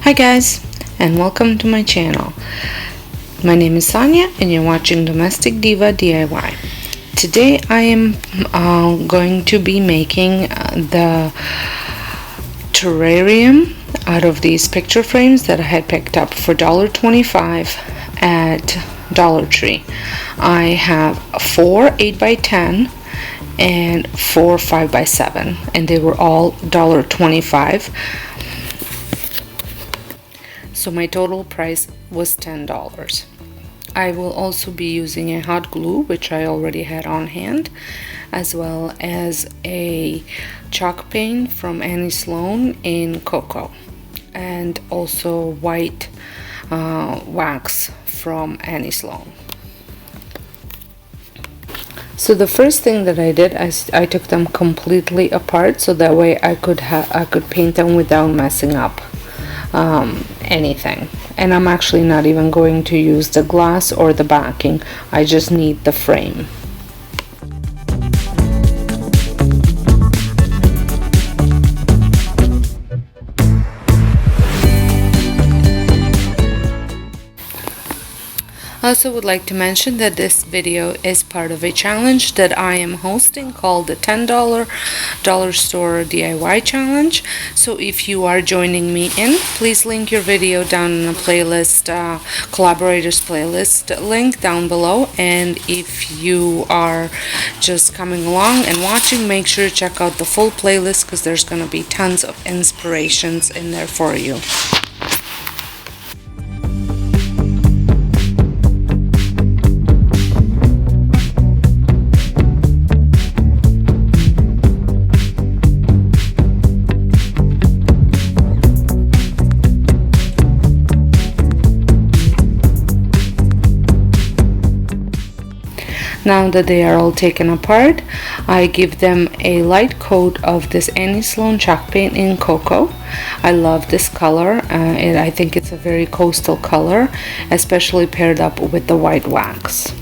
Hi guys, and welcome to my channel. My name is Sonja and you're watching Domestic Diva DIY. Today I am going to be making the terrarium out of these picture frames that I had picked up for $1.25 at Dollar Tree. I have 4 8x10 and 4 5x7, and they were all $1.25. So my total price was $10. I will also be using a hot glue, which I already had on hand, as well as a chalk paint from Annie Sloan in cocoa, and also white wax from Annie Sloan. So the first thing that I did, I took them completely apart, so that way I could paint them without messing up anything. And I'm actually not even going to use the glass or the backing. I just need the frame. I also would like to mention that this video is part of a challenge that I am hosting called the $10 Dollar Store DIY Challenge. So if you are joining me in, please link your video down in the playlist, collaborators playlist link down below. And if you are just coming along and watching, make sure to check out the full playlist because there's going to be tons of inspirations in there for you. Now that they are all taken apart, I give them a light coat of this Annie Sloan chalk paint in cocoa. I love this color. I think it's a very coastal color, especially paired up with the white wax.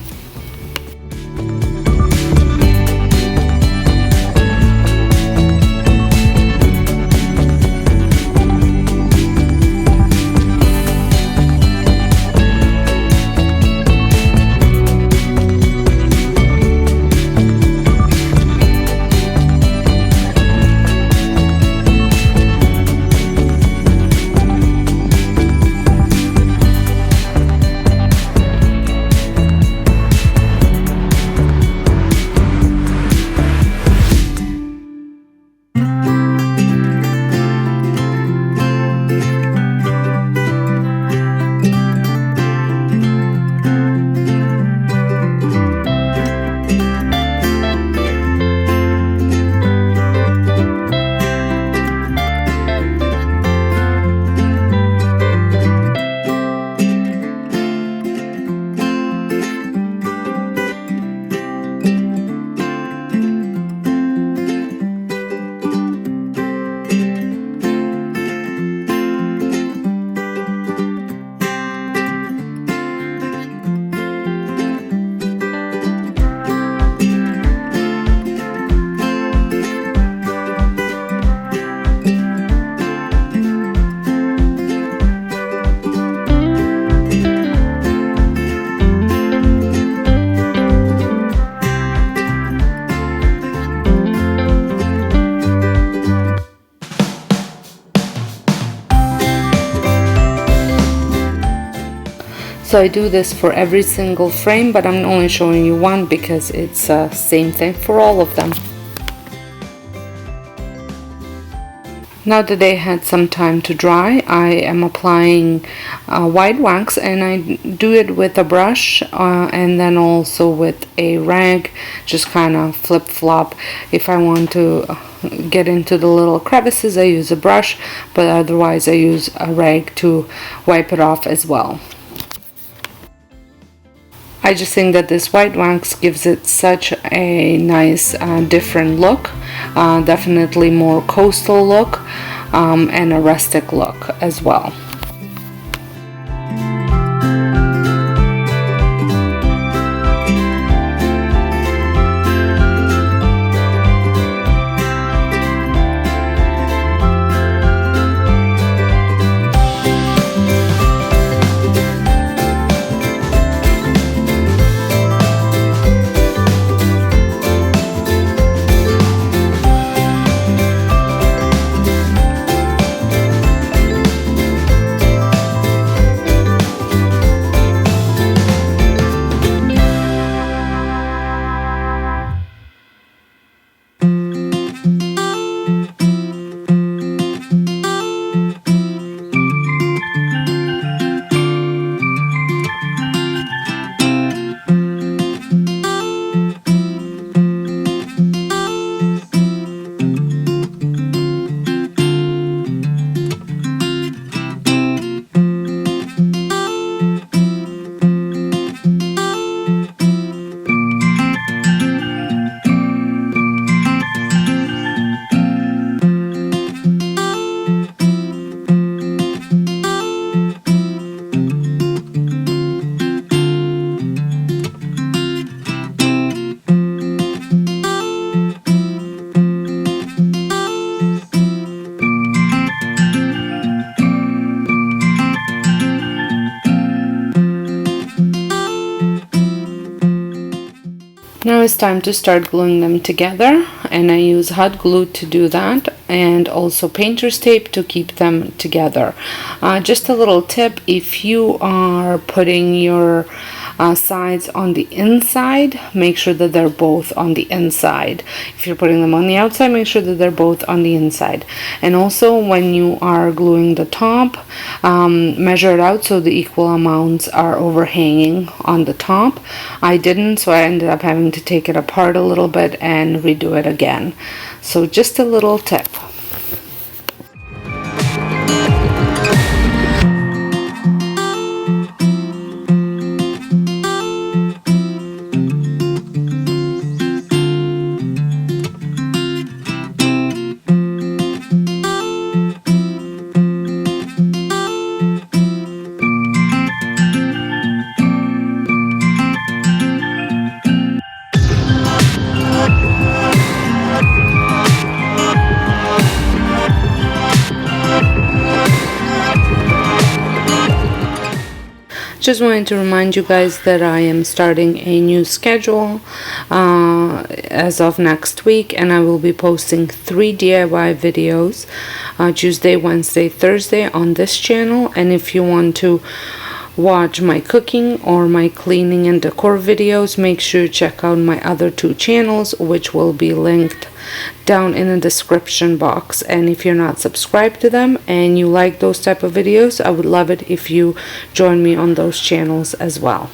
So I do this for every single frame, but I'm only showing you one because it's the same thing for all of them. Now that they had some time to dry, I am applying white wax, and I do it with a brush and then also with a rag, just kind of flip-flop. If I want to get into the little crevices, I use a brush, but otherwise I use a rag to wipe it off as well. I just think that this white wax gives it such a nice different look, definitely more coastal look, and a rustic look as well. Now it's time to start gluing them together, and I use hot glue to do that, and also painter's tape to keep them together. Just a little tip: if you are putting your sides on the inside, make sure that they're both on the inside. If you're putting them on the outside, make sure that they're both on the inside. And also, when you are gluing the top, measure it out so the equal amounts are overhanging on the top. I didn't, so I ended up having to take it apart a little bit and redo it again. So just a little tip. Just wanted to remind you guys that I am starting a new schedule as of next week, and I will be posting 3 DIY videos Tuesday, Wednesday, Thursday on this channel. And if you want to watch my cooking or my cleaning and decor videos, make sure you check out my other 2 channels, which will be linked down in the description box. And if you're not subscribed to them and you like those type of videos, I would love it if you join me on those channels as well.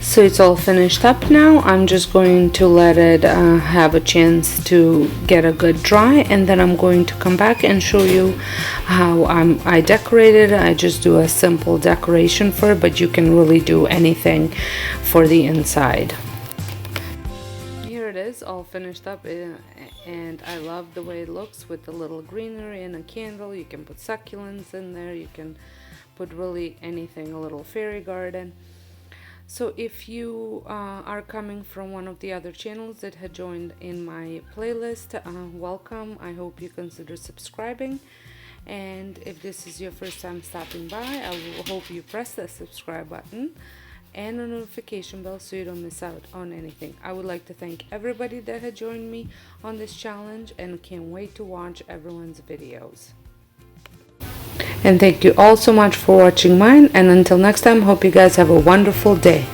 So it's all finished up now. I'm just going to let it have a chance to get a good dry, and then I'm going to come back and show you how I decorated. I just do a simple decoration for it, but you can really do anything for the inside. Here it is, all finished up, and I love the way it looks with the little greenery and a candle. You can put succulents in there, you can put really anything, a little fairy garden. So if you are coming from one of the other channels that had joined in my playlist, welcome. I hope you consider subscribing. And if this is your first time stopping by, I hope you press the subscribe button and the notification bell so you don't miss out on anything. I would like to thank everybody that had joined me on this challenge, and can't wait to watch everyone's videos. And thank you all so much for watching mine, and until next time, hope you guys have a wonderful day.